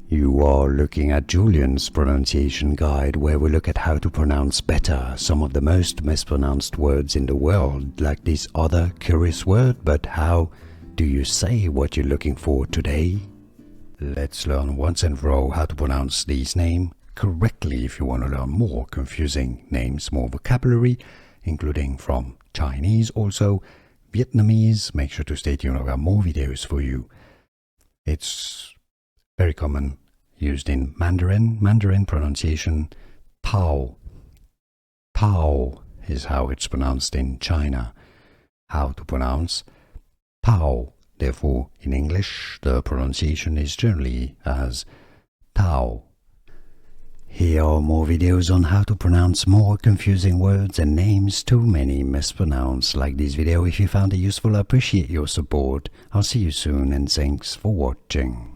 You are looking at Julian's pronunciation guide, where we look at how to pronounce better some of the most mispronounced words in the world, like this other curious word. But how do you say what you're looking for today? Let's learn once and for all how to pronounce these names correctly. If you want to learn more confusing names, more vocabulary, including from Chinese, also Vietnamese, make sure to stay tuned. I've got more videos for you. It's very common, used in Mandarin pronunciation. Tao. Tao is how it's pronounced in China. How to pronounce Tao. Therefore, in English, the pronunciation is generally as Tao. Here are more videos on how to pronounce more confusing words and names too many mispronounced. Like this video if you found it useful. I appreciate your support. I'll see you soon and thanks for watching.